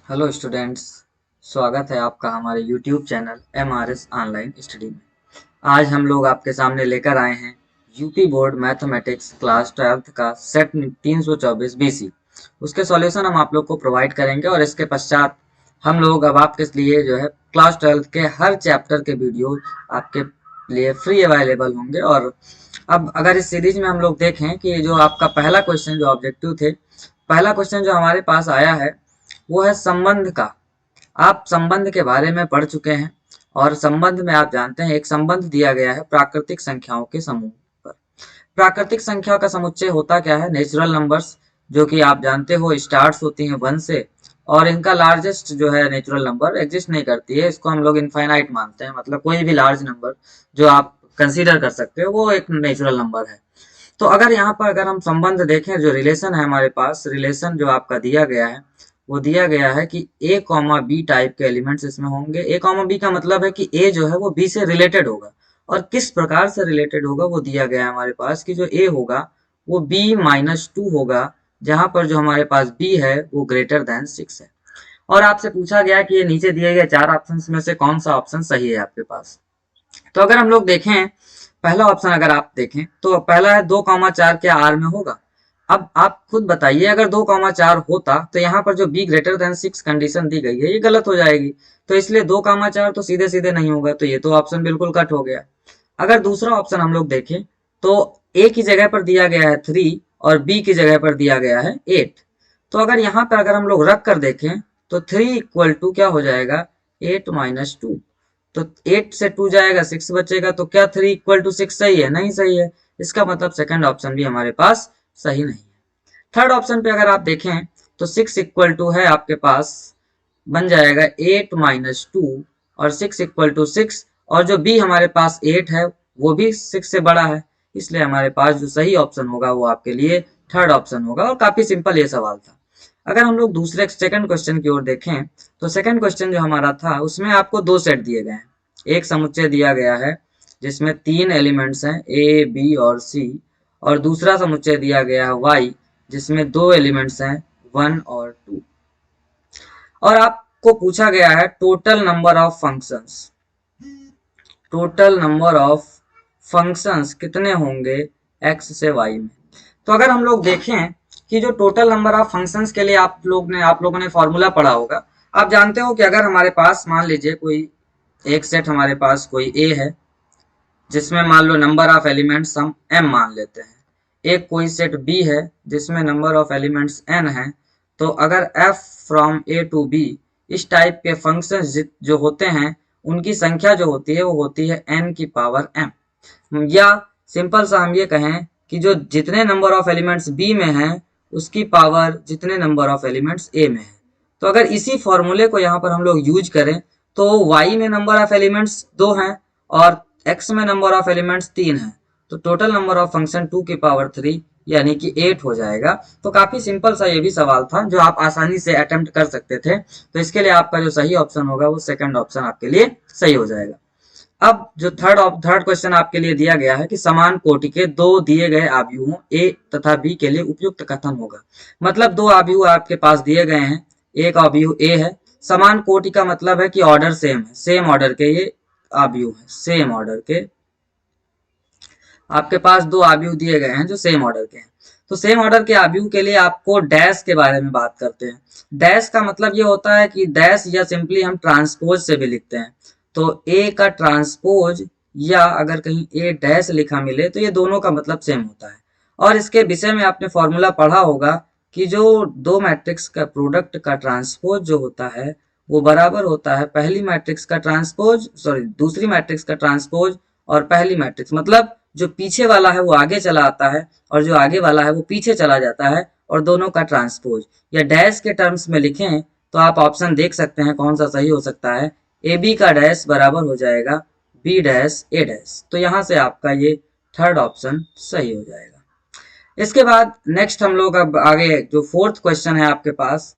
Hello students. स्वागत है आपका हमारे YouTube channel MRS online study में। आज हम लोग आपके सामने लेकर आए हैं UP board mathematics class 12th का सेट 324 बीसी। उसके सॉल्यूशन हम आप लोग को प्रोवाइड करेंगे और इसके पश्चात हम लोग अब आपके लिए जो है क्लास 12th के हर चैप्टर के वीडियो आपके लिए फ्री अवेलेबल होंगे। और अब अगर इस सीरीज में हम लोग देखें कि जो आपका पहला क्वेश्चन जो ऑब्जेक्टिव थे, पहला क्वेश्चन जो हमारे पास आया है वो है संबंध का। आप संबंध के बारे में पढ़ चुके हैं और संबंध में आप जानते हैं एक संबंध दिया गया है प्राकृतिक संख्याओं के समूह पर। प्राकृतिक संख्या का समुच्चय होता क्या है? नेचुरल नंबर्स, जो कि आप जानते हो स्टार्ट्स होती हैं 1 से और इनका लार्जेस्ट जो है नेचुरल नंबर एग्जिस्ट नहीं करती है। इसको हम लोग इनफाइनाइट मानते हैं, मतलब कोई भी लार्ज नंबर जो आप कंसीडर कर सकते हो वो एक नेचुरल नंबर है। तो अगर यहाँ पर अगर हम संबंध देखें, जो रिलेशन है हमारे पास, रिलेशन जो आपका दिया गया है वो दिया गया है कि ए कॉमा बी टाइप के एलिमेंट्स इसमें होंगे। ए कॉमा बी का मतलब है कि ए जो है वो बी से रिलेटेड होगा और किस प्रकार से रिलेटेड होगा वो दिया गया है हमारे पास कि जो ए होगा वो b-2 होगा, जहां पर जो हमारे पास b है वो ग्रेटर देन 6 है। और आपसे पूछा गया कि ये नीचे दिए गए 4 ऑप्शन में से कौन सा ऑप्शन सही है आपके पास। तो अगर हम लोग देखें, पहला ऑप्शन अगर आप देखें तो पहला है 2,4 क्या आर में होगा। अब आप खुद बताइए, अगर 2,4 होता तो यहाँ पर जो b ग्रेटर देन 6 कंडीशन दी गई है ये गलत हो जाएगी। तो इसलिए 2,4 तो सीधे सीधे नहीं होगा, तो ये तो ऑप्शन बिल्कुल कट हो गया। अगर दूसरा ऑप्शन हम लोग देखें तो a की जगह पर दिया गया है 3 और b की जगह पर दिया गया है 8। तो अगर यहाँ पर अगर हम लोग रख कर देखें तो 3 इक्वल टू क्या हो जाएगा? 8-2। तो 8 से 2 जाएगा, 6 बचेगा। तो क्या 3 इक्वल टू 6 सही है? नहीं सही है। इसका मतलब सेकंड ऑप्शन भी हमारे पास सही नहीं है। थर्ड ऑप्शन पे अगर आप देखें तो 6 इक्वल टू है आपके पास, बन जाएगा 8-2 और 6 इक्वल टू 6, और जो बी हमारे पास 8 है वो भी 6 से बड़ा है। इसलिए हमारे पास जो सही ऑप्शन होगा वो आपके लिए थर्ड ऑप्शन होगा। और काफी सिंपल ये सवाल था। अगर हम लोग दूसरे सेकंड क्वेश्चन की ओर देखें तो सेकंड क्वेश्चन जो हमारा था उसमें आपको दो सेट दिए गए हैं। एक समुच्चय दिया गया है जिसमें 3 एलिमेंट्स हैं ए बी और सी, और दूसरा समुच्चय दिया गया है वाई जिसमें 2 एलिमेंट्स हैं 1 और 2। और आपको पूछा गया है total number of functions. Total number of functions कितने होंगे एक्स से वाई में। तो अगर हम लोग देखें कि जो टोटल नंबर ऑफ फंक्शंस के लिए आप लोगों ने फॉर्मूला पढ़ा होगा। आप जानते हो कि अगर हमारे पास मान लीजिए कोई एक सेट हमारे पास कोई ए है जिसमें मान लो नंबर ऑफ एलिमेंट्स हम m मान लेते हैं। एक कोई सेट b है जिसमें नंबर ऑफ एलिमेंट्स n है। तो अगर f from a to b इस टाइप के फंक्शंस जो होते हैं उनकी संख्या जो होती है वो होती है n की पावर m। या सिंपल सा हम ये कहें कि जो जितने नंबर ऑफ एलिमेंट्स b में हैं उसकी पावर जितने नंबर ऑफ एलिमेंट्स a में है। तो अगर इसी फॉर्मूले को यहाँ पर हम लोग यूज करें तो y में नंबर ऑफ एलिमेंट्स 2 हैं और x में नंबर ऑफ एलिमेंट्स 3 हैं। तो टोटल नंबर ऑफ फंक्शन 2 की पावर 3 यानी कि 8 हो जाएगा। तो काफी सिंपल सा ये भी सवाल था जो आप आसानी से अटेम्प्ट कर सकते थे। तो इसके लिए आपका जो सही ऑप्शन होगा वो सेकंड ऑप्शन आपके लिए सही हो जाएगा। अब जो थर्ड क्वेश्चन आपके लिए दिया गया है कि समान कोटि के दो दिए गए आव्यूहों ए तथा बी के लिए उपयुक्त कथन होगा। मतलब दो आव्यूह आपके पास दिए गए हैं, एक आव्यूह ए है, समान कोटि का मतलब है कि ऑर्डर सेम है, सेम ऑर्डर के ये आव्यूह है, सेम ऑर्डर के आपके पास दो आव्यूह दिए गए हैं जो सेम ऑर्डर के हैं। तो सेम ऑर्डर के आव्यूह के लिए आपको डैश के बारे में बात करते हैं। डैश का मतलब ये होता है कि डैश या सिंपली हम ट्रांसपोज से भी लिखते हैं। तो ए का ट्रांसपोज या अगर कहीं ए डैश लिखा मिले तो ये दोनों का मतलब सेम होता है। और इसके विषय में आपने फॉर्मूला पढ़ा होगा कि जो दो मैट्रिक्स का प्रोडक्ट का ट्रांसपोज जो होता है वो बराबर होता है पहली मैट्रिक्स का ट्रांसपोज, सॉरी दूसरी मैट्रिक्स का ट्रांसपोज और पहली मैट्रिक्स, मतलब जो पीछे वाला है वो आगे चला आता है और जो आगे वाला है वो पीछे चला जाता है, और दोनों का ट्रांसपोज। या डैश के टर्म्स में लिखें तो आप ऑप्शन देख सकते हैं कौन सा सही हो सकता है। ए बी का डैश बराबर हो जाएगा बी डैश ए डैश। तो यहां से आपका ये थर्ड ऑप्शन सही हो जाएगा। इसके बाद नेक्स्ट हम लोग अब आगे जो फोर्थ क्वेश्चन है आपके पास,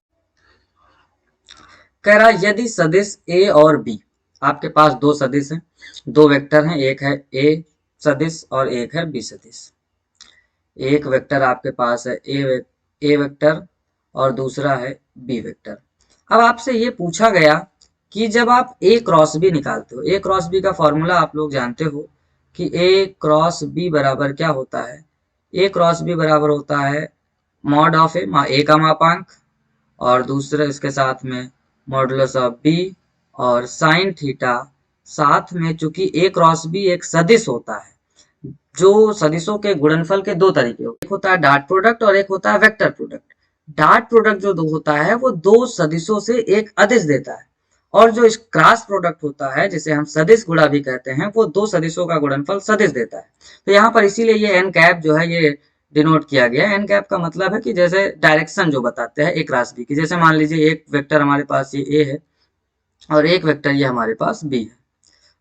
कह रहा यदि सदिश ए और बी, आपके पास दो सदिश हैं, दो वेक्टर हैं, एक है ए सदिश और एक है बी सदिश। एक वेक्टर आपके पास है ए वेक्टर और दूसरा है बी वेक्टर। अब आपसे ये पूछा गया कि जब आप ए क्रॉस बी निकालते हो, ए क्रॉस बी का फॉर्मूला आप लोग जानते हो कि ए क्रॉस बी बराबर क्या होता है। ए क्रॉस बी बराबर होता है मॉड ऑफ ए का मापांक और दूसरे इसके साथ में मॉडुलस ऑफ बी और साइन थीटा, साथ में चूंकि ए क्रॉस बी एक सदिश होता है, जो सदिशों के गुणनफल के दो तरीके होते हैं, एक होता है डॉट प्रोडक्ट और एक होता है वेक्टर प्रोडक्ट। डॉट प्रोडक्ट जो दो होता है वो दो सदिशों से एक अदिश देता है, और जो इस क्रॉस प्रोडक्ट होता है जिसे हम सदिश गुणा भी कहते हैं, वो दो सदिशों का गुणनफल सदिश देता है। तो यहाँ पर इसीलिए ये एन कैप जो है ये डिनोट किया गया है। एन कैप का मतलब है कि जैसे डायरेक्शन जो बताते हैं ए क्रॉस बी की, जैसे मान लीजिए एक वेक्टर हमारे पास ये ए है और एक वेक्टर ये हमारे पास बी है,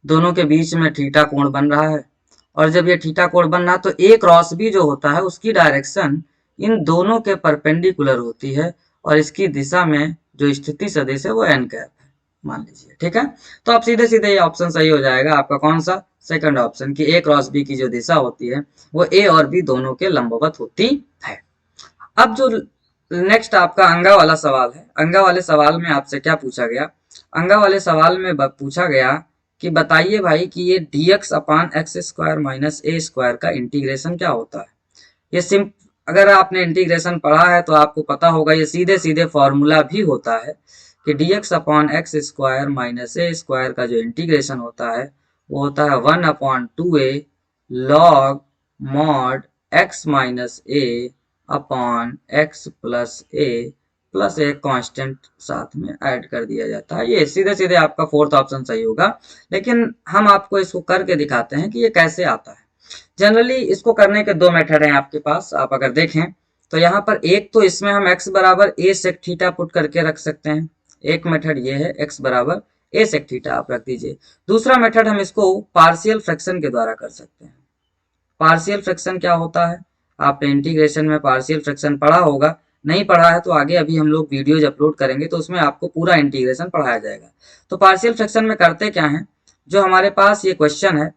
दोनों के बीच में थीटा कोण बन रहा है, और जब ये थीटा कोण बन रहा है तो ए क्रॉस बी जो होता है उसकी डायरेक्शन इन दोनों के परपेंडिकुलर होती है, और इसकी दिशा में जो स्थिति सदिश है वो एन कैप है मान लीजिए। ठीक है, तो आप सीधे सीधे ये ऑप्शन सही हो जाएगा आपका, कौन सा, सेकंड ऑप्शन, कि ए क्रॉस बी की जो दिशा होती है वो ए और बी दोनों के लंबवत होती है। अब जो नेक्स्ट आपका अंगा वाला सवाल है, अंगा वाले सवाल में आपसे क्या पूछा गया, अंगा वाले सवाल में पूछा गया कि बताइए भाई कि ये dx upon x square minus a square का इंटीग्रेशन क्या होता है। ये सिंप अगर आपने इंटीग्रेशन पढ़ा है तो आपको पता होगा, ये सीधे सीधे फॉर्मूला भी होता है कि dx upon x square minus a square का जो इंटीग्रेशन होता है वो होता है 1/2a log mod x minus a upon x plus a plus एक कांस्टेंट साथ में ऐड कर दिया जाता है। ये सीधे सीधे आपका फोर्थ ऑप्शन सही होगा, लेकिन हम आपको इसको करके दिखाते हैं कि ये कैसे आता है। जनरली इसको करने के दो मेथड हैं आपके पास, आप अगर देखें तो यहाँ पर एक तो इसमें हम x बराबर ए सेक थीटा पुट करके रख सकते हैं, एक मेथड ये है x बराबर ए सेक थीटा आप रख दीजिए। दूसरा मेथड हम इसको पार्शियल फ्रैक्शन के द्वारा कर सकते हैं। पार्शियल फ्रैक्शन क्या होता है, आपने इंटीग्रेशन में पार्शियल फ्रैक्शन पढ़ा होगा, नहीं पढ़ा है तो आगे अभी हम लोग वीडियोज अपलोड करेंगे तो उसमें आपको पूरा इंटीग्रेशन पढ़ाया जाएगा। तो पार्शियल फ्रैक्शन में करते क्या है, जो हमारे पास ये क्वेश्चन है,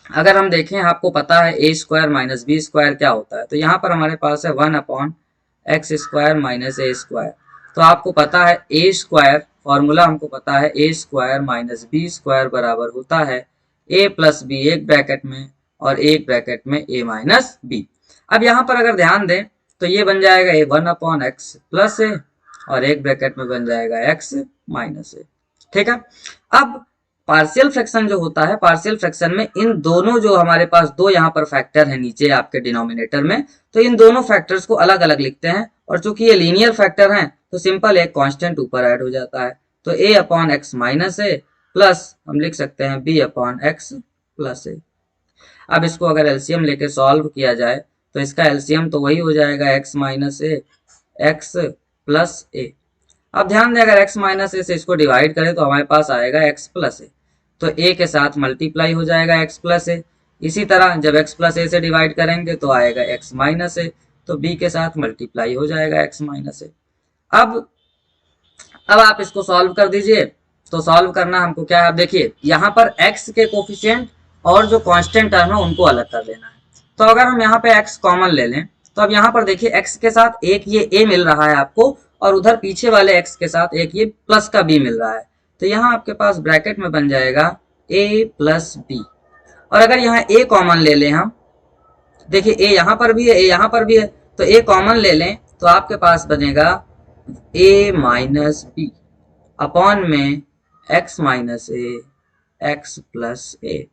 अगर हम देखें आपको पता है ए स्क्वायर माइनस बी स्क्वायर क्या होता है, तो यहाँ पर हमारे पास है 1/x square minus a square. तो आपको पता है ए स्क्वायर फॉर्मूला हमको पता है, ए स्क्वायर माइनस बी स्क्वायर बराबर होता है ए प्लस बी एक ब्रैकेट में और एक ब्रैकेट में ए माइनस बी। अब यहाँ पर अगर ध्यान दें तो ये बन जाएगा ए 1/x प्लस ए और एक ब्रैकेट में बन जाएगा एक्स माइनस ए। ठीक है, अब पार्शियल फ्रैक्शन जो होता है, पार्शियल फ्रैक्शन में इन दोनों जो हमारे पास दो यहाँ पर फैक्टर है नीचे आपके डिनोमिनेटर में, तो इन दोनों फैक्टर्स को अलग अलग लिखते हैं, और चूंकि ये लीनियर फैक्टर हैं तो सिंपल एक कांस्टेंट ऊपर ऐड हो जाता है। तो a upon x minus A plus हम लिख सकते हैं b अपॉन एक्स प्लस ए। अब इसको अगर एलसीएम लेके सॉल्व किया जाए तो इसका एलसीएम तो वही हो जाएगा एक्स माइनस ए एक्स प्लस ए। अब ध्यान दें अगर x माइनस ए से इसको डिवाइड करें तो हमारे पास आएगा x प्लस ए, तो a के साथ मल्टीप्लाई हो जाएगा x प्लस ए। इसी तरह जब x प्लस ए से डिवाइड करेंगे तो आएगा x माइनस ए, तो b के साथ मल्टीप्लाई हो जाएगा x माइनस ए। अब आप इसको सॉल्व कर दीजिए। तो सॉल्व करना हमको क्या है, आप देखिए यहाँ पर x के कोफिशिएंट और जो कांस्टेंट टर्म है उनको अलग कर लेना है। तो अगर हम यहाँ पे x कॉमन ले लें तो अब यहाँ पर देखिए x के साथ एक ये a मिल रहा है आपको, और उधर पीछे वाले x के साथ एक ये प्लस का b मिल रहा है, तो यहाँ आपके पास ब्रैकेट में बन जाएगा a प्लस बी। और अगर यहाँ a कॉमन ले लें हम, देखिए a यहाँ पर भी है a यहाँ पर भी है, तो a कॉमन ले लें तो आपके पास बनेगा a माइनस बी अपॉन में x माइनस ए एक्स प्लस ए।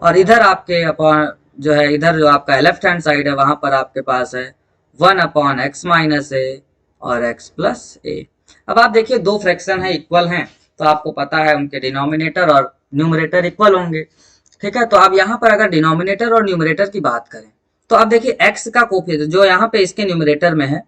और इधर आपके अपॉन जो है, इधर जो आपका लेफ्ट हैंड साइड है वहां पर आपके पास है 1/x माइनस ए और x प्लस ए। अब आप देखिए दो फ्रैक्शन है इक्वल हैं, तो आपको पता है उनके डिनोमिनेटर और न्यूमरेटर इक्वल होंगे। ठीक है, तो अब यहाँ पर अगर डिनोमिनेटर और न्यूमरेटर की बात करें तो आप देखिए x का कोफिशिएंट जो यहाँ पे इसके न्यूमरेटर में है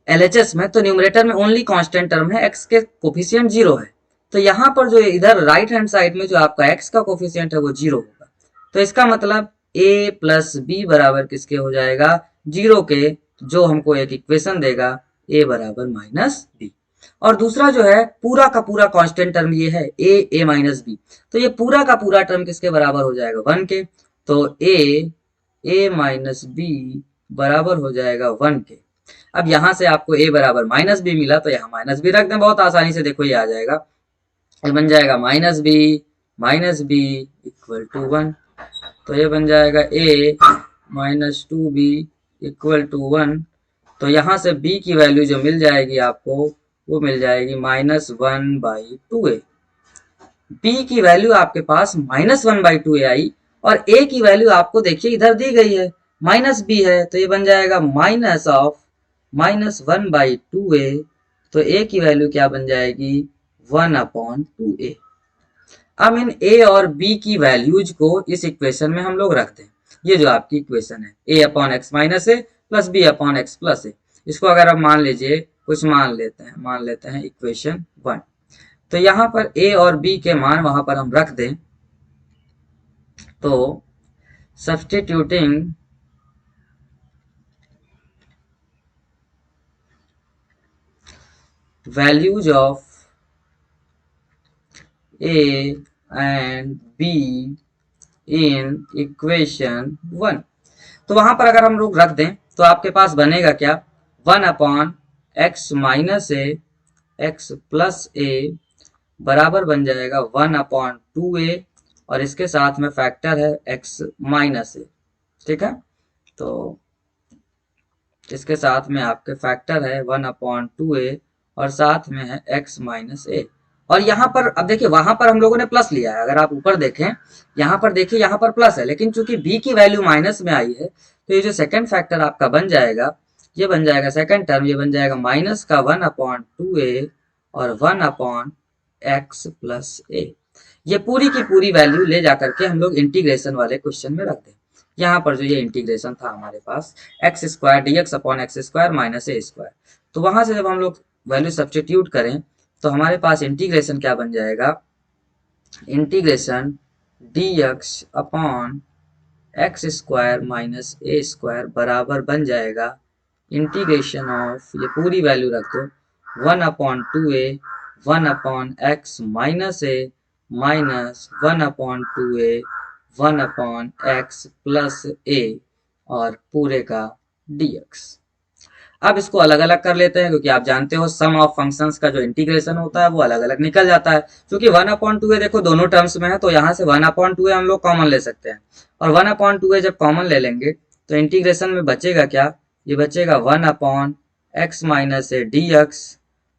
LHS में, तो न्यूमरेटर में ओनली कांस्टेंट टर्म है, x के कोफिशिएंट 0 है। तो यहाँ पर जो इधर राइट हैंड साइड में जो आपका x का कोफिशिएंट है वो 0 होगा। तो इसका मतलब a प्लस बी बराबर किसके हो जाएगा, 0 के, जो हमको एक इक्वेशन देगा a बराबर माइनस बी। और दूसरा जो है पूरा का पूरा कांस्टेंट टर्म ये है a माइनस बी, तो ये पूरा का पूरा टर्म किसके बराबर हो जाएगा 1 के, तो a माइनस बी बराबर हो जाएगा 1 के। अब यहाँ से आपको a बराबर माइनस बी मिला, तो यहाँ माइनस बी रख दें, बहुत आसानी से देखो ये आ जाएगा। ये बन जाएगा माइनस बी इक्वल टू 1। तो ये बन जाएगा a minus 2b equal to 1। तो यहाँ से b की वैल्यू जो मिल जाएगी आपको, वो मिल जाएगी -1/2a। b की वैल्यू आपके पास -1/2a आई, और a की वैल्यू आपको देखिए इधर दी गई है, -b है, तो ये बन जाएगा -1/2a। तो a की वैल्यू क्या बन जाएगी, 1/2a। अब इन a और b की वैल्यूज को इस इक्वेशन में हम लोग रखते हैं। ये जो आपकी इक्वेशन है, a/x minus a plus b/x plus a, इसको अगर आप मान लीजिए, कुछ मान लेते हैं इक्वेशन 1। तो यहाँ पर a और b के मान वहां पर हम रख दें, तो substituting values of a and b in equation 1, तो वहां पर अगर हम लोग रख दें तो आपके पास बनेगा क्या, 1/x minus a x plus a बराबर बन जाएगा 1/2a, और इसके साथ में फैक्टर है x माइनस a। ठीक है, तो इसके साथ में आपके फैक्टर है 1/2a और साथ में है x माइनस a। और यहाँ पर अब देखिए, वहां पर हम लोगों ने प्लस लिया है, अगर आप ऊपर देखें, यहाँ पर देखिए, यहाँ पर प्लस है, लेकिन चूंकि b की वैल्यू माइनस में आई है, तो ये जो सेकंड फैक्टर आपका बन जाएगा, ये बन जाएगा सेकंड टर्म, ये बन जाएगा माइनस का 1/2a और 1/x प्लस a। ये पूरी की पूरी वैल्यू ले जाकर के हम लोग इंटीग्रेशन वाले क्वेश्चन में रख दें। यहाँ पर जो ये इंटीग्रेशन था हमारे पास, x square dx upon x square minus a square, तो वहां से जब हम लोग वैल्यू सब्स्टिट्यूट करें तो हमारे पास इंटीग्रेशन क्या बन जाएगा, integration dx upon x square minus a square बराबर बन जाएगा इंटीग्रेशन ऑफ, ये पूरी वैल्यू रख दो, 1/2a 1/x minus a minus 1/2a 1/x plus a और पूरे का dx। अब इसको अलग अलग कर लेते हैं, क्योंकि आप जानते हो सम ऑफ फंक्शंस का जो इंटीग्रेशन होता है वो अलग अलग निकल जाता है। क्योंकि 1/2a देखो दोनों टर्म्स में है, तो यहाँ से 1/2a हम लोग कॉमन ले सकते हैं, और 1/2a जब कॉमन ले लेंगे तो इंटीग्रेशन में बचेगा क्या, ये बचेगा 1/x minus a dx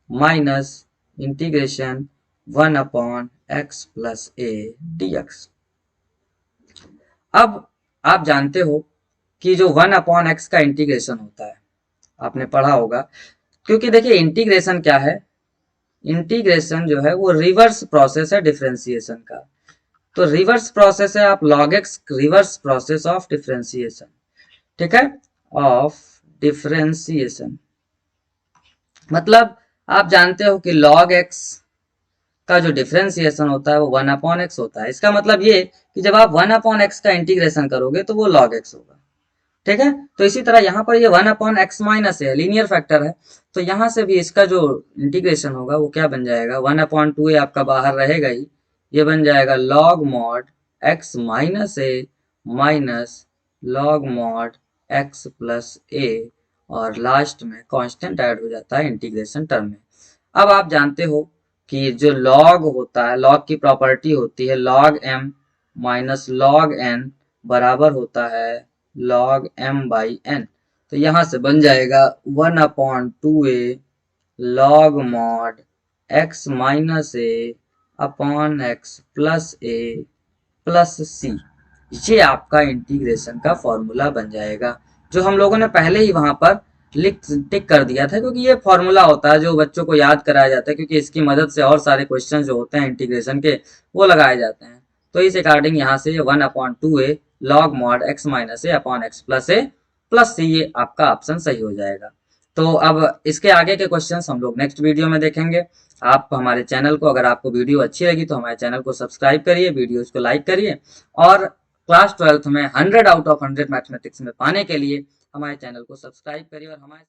minus integration 1/x plus a dx। अब आप जानते हो कि जो 1/x का इंटीग्रेशन होता है, आपने पढ़ा होगा, क्योंकि देखिए इंटीग्रेशन क्या है, इंटीग्रेशन जो है वो रिवर्स प्रोसेस है डिफरेंशिएशन का। तो रिवर्स प्रोसेस है, आप log x reverse process of differentiation, ठीक है, ऑफ डिफरेंशिएशन, मतलब आप जानते हो कि log x का जो डिफरेंशिएशन होता है वो 1/x होता है। इसका मतलब ये कि जब आप 1/x का इंटीग्रेशन करोगे तो वो log x होगा। ठीक है, तो इसी तरह यहाँ पर ये 1/x माइनस है, लीनियर फैक्टर है, तो यहाँ से भी इसका जो इंटीग्रेशन होगा वो क्या बन जाएगा, 1/2a आपका बाहर रहेगा ही, ये बन जाएगा log mod x minus a minus log mod x plus a, और लास्ट में कांस्टेंट ऐड हो जाता है इंटीग्रेशन टर्म में। अब आप जानते हो कि जो log होता है, log की प्रॉपर्टी होती है log m minus log n बराबर होता है log m बाई n। तो यहां से बन जाएगा 1/2a log mod x minus a upon x plus a plus c। ये आपका इंटीग्रेशन का फॉर्मूला बन जाएगा, जो हम लोगों ने पहले ही वहां पर टिक कर दिया था, क्योंकि ये फॉर्मूला होता है जो बच्चों को याद कराया जाता है, क्योंकि इसकी मदद से और सारे क्वेश्चन जो होते हैं इंटीग्रेशन के वो लगाए जाते हैं। तो इस अकॉर्डिंग यहाँ से 1/2a log mod x minus a upon x plus c, ये आपका ऑप्शन सही हो जाएगा। तो अब इसके आगे के क्वेश्चंस हम लोग नेक्स्ट वीडियो में देखेंगे। आप हमारे चैनल को, अगर आपको वीडियो अच्छी लगी तो हमारे चैनल को सब्सक्राइब करिए, वीडियोज को लाइक करिए, और क्लास 12th में 100 आउट ऑफ 100 मैथमेटिक्स में पाने के लिए हमारे चैनल को सब्सक्राइब करिए और हमारे